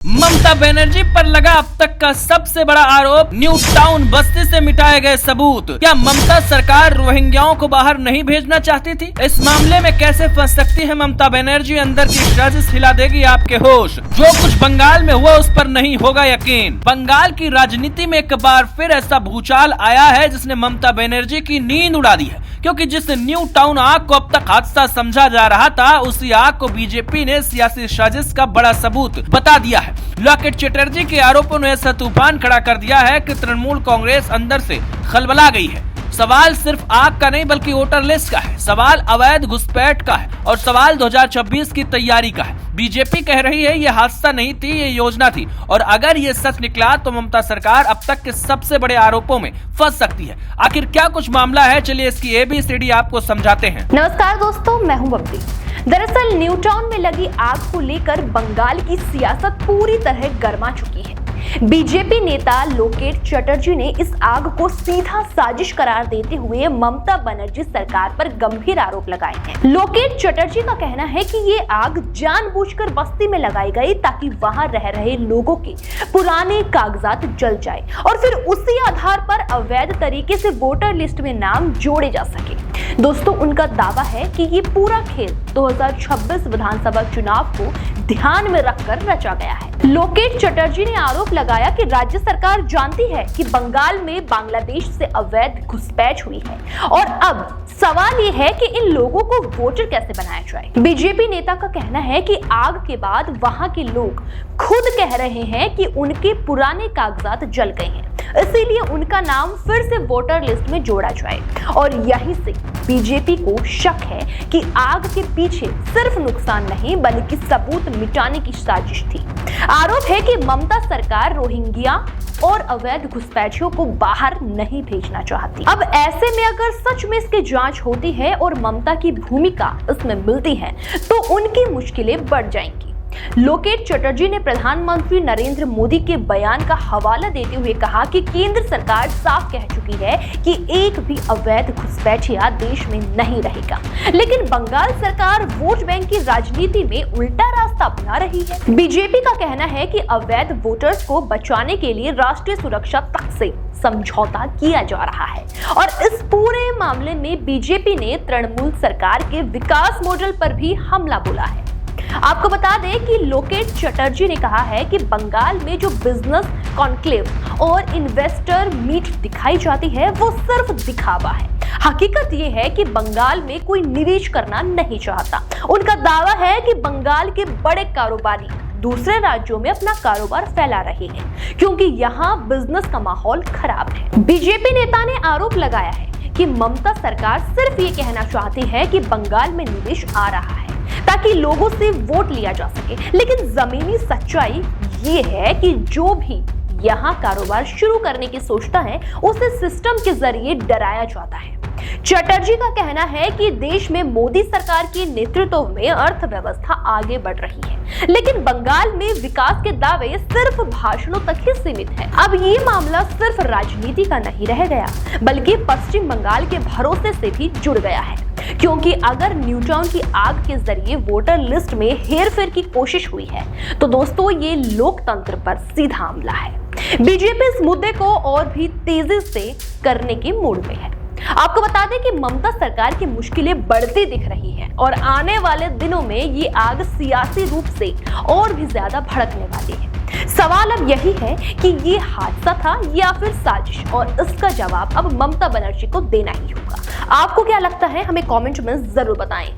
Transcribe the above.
ममता बनर्जी पर लगा अब तक का सबसे बड़ा आरोप, न्यू टाउन बस्ती से मिटाए गए सबूत। क्या ममता सरकार रोहिंग्याओं को बाहर नहीं भेजना चाहती थी? इस मामले में कैसे फंस सकती है ममता बनर्जी? अंदर की साजिश हिला देगी आपके होश। जो कुछ बंगाल में हुआ उस पर नहीं होगा यकीन। बंगाल की राजनीति में एक बार फिर ऐसा भूचाल आया है जिसने ममता बनर्जी की नींद उड़ा दी है, क्योंकि जिस न्यू टाउन आग को अब तक हादसा समझा जा रहा था, उसी आग को बीजेपी ने सियासी साजिश का बड़ा सबूत बता दिया है। लॉकेट चटर्जी के आरोपों ने ऐसा तूफान खड़ा कर दिया है कि तृणमूल कांग्रेस अंदर से खलबला गई है। सवाल सिर्फ आग का नहीं बल्कि वोटर लिस्ट का है, सवाल अवैध घुसपैठ का है और सवाल 2026 की तैयारी का है। बीजेपी कह रही है ये हादसा नहीं थी, ये योजना थी, और अगर ये सच निकला तो ममता सरकार अब तक के सबसे बड़े आरोपों में फंस सकती है। आखिर क्या कुछ मामला है, चलिए इसकी ABCD आपको समझाते हैं। नमस्कार दोस्तों, मैं हूं बबली। दरअसल न्यू टाउन में लगी आग को लेकर बंगाल की सियासत पूरी तरह गर्मा चुकी है। बीजेपी नेता लोकेट चटर्जी ने इस आग को सीधा साजिश करार देते हुए ममता बनर्जी सरकार पर गंभीर आरोप लगाए हैं। लोकेट चटर्जी का कहना है कि ये आग जानबूझकर बस्ती में लगाई गई ताकि वहां रह रहे लोगों के पुराने कागजात जल जाए और फिर उसी आधार पर अवैध तरीके से वोटर लिस्ट में नाम जोड़े जा सके। दोस्तों, उनका दावा है कि ये पूरा खेल 2026 विधानसभा चुनाव को ध्यान में रखकर रचा गया है। लोकेट चटर्जी ने आरोप लगाया कि राज्य सरकार जानती है कि बंगाल में बांग्लादेश से अवैध घुसपैठ हुई है और अब सवाल ये है कि इन लोगों को वोटर कैसे बनाया जाए। बीजेपी नेता का कहना है कि आग के बाद वहां के लोग खुद कह रहे हैं कि उनके पुराने कागजात जल गए हैं, इसीलिए उनका नाम फिर से वोटर लिस्ट में जोड़ा जाए। और यहीं से बीजेपी को शक है कि आग के पीछे सिर्फ नुकसान नहीं बल्कि सबूत मिटाने की साजिश थी। आरोप है कि ममता सरकार रोहिंग्या और अवैध घुसपैठियों को बाहर नहीं भेजना चाहती। अब ऐसे में अगर सच में इसकी जांच होती है और ममता की भूमिका इसमें मिलती है तो उनकी मुश्किलें बढ़ जाएंगी। लोकेट चटर्जी ने प्रधानमंत्री नरेंद्र मोदी के बयान का हवाला देते हुए कहा कि केंद्र सरकार साफ कह चुकी है कि एक भी अवैध घुसपैठिया देश में नहीं रहेगा, लेकिन बंगाल सरकार वोट बैंक की राजनीति में उल्टा रास्ता अपना रही है। बीजेपी का कहना है कि अवैध वोटर्स को बचाने के लिए राष्ट्रीय सुरक्षा तक से समझौता किया जा रहा है और इस पूरे मामले में बीजेपी ने तृणमूल सरकार के विकास मॉडल पर भी हमला बोला है। आपको बता दें कि लोकेट चटर्जी ने कहा है कि बंगाल में जो बिजनेस कॉन्क्लेव और इन्वेस्टर मीट दिखाई जाती है वो सिर्फ दिखावा है। हकीकत ये है कि बंगाल में कोई निवेश करना नहीं चाहता। उनका दावा है कि बंगाल के बड़े कारोबारी दूसरे राज्यों में अपना कारोबार फैला रहे हैं क्योंकि यहाँ बिजनेस का माहौल खराब है। बीजेपी नेता ने आरोप लगाया है कि ममता सरकार सिर्फ ये कहना चाहती है कि बंगाल में निवेश आ रहा है ताकि लोगों से वोट लिया जा सके, लेकिन जमीनी सच्चाई ये है कि जो भी यहाँ कारोबार शुरू करने की सोचता है उसे सिस्टम के जरिए डराया जाता है। चटर्जी का कहना है कि देश में मोदी सरकार के नेतृत्व में अर्थव्यवस्था आगे बढ़ रही है, लेकिन बंगाल में विकास के दावे सिर्फ भाषणों तक ही सीमित है। अब ये मामला सिर्फ राजनीति का नहीं रह गया बल्कि पश्चिम बंगाल के भरोसे से भी जुड़ गया है, क्योंकि अगर न्यू टाउन की आग के जरिए वोटर लिस्ट में हेरफेर की कोशिश हुई है तो दोस्तों ये लोकतंत्र पर सीधा हमला है। बीजेपी इस मुद्दे को और भी तेजी से करने के मूड में है। आपको बता दें कि ममता सरकार की मुश्किलें बढ़ती दिख रही है और आने वाले दिनों में ये आग सियासी रूप से और भी ज्यादा भड़कने वाली है। सवाल अब यही है कि ये हादसा था या फिर साजिश, और इसका जवाब अब ममता बनर्जी को देना ही होगा। आपको क्या लगता है, हमें कमेंट में जरूर बताएं।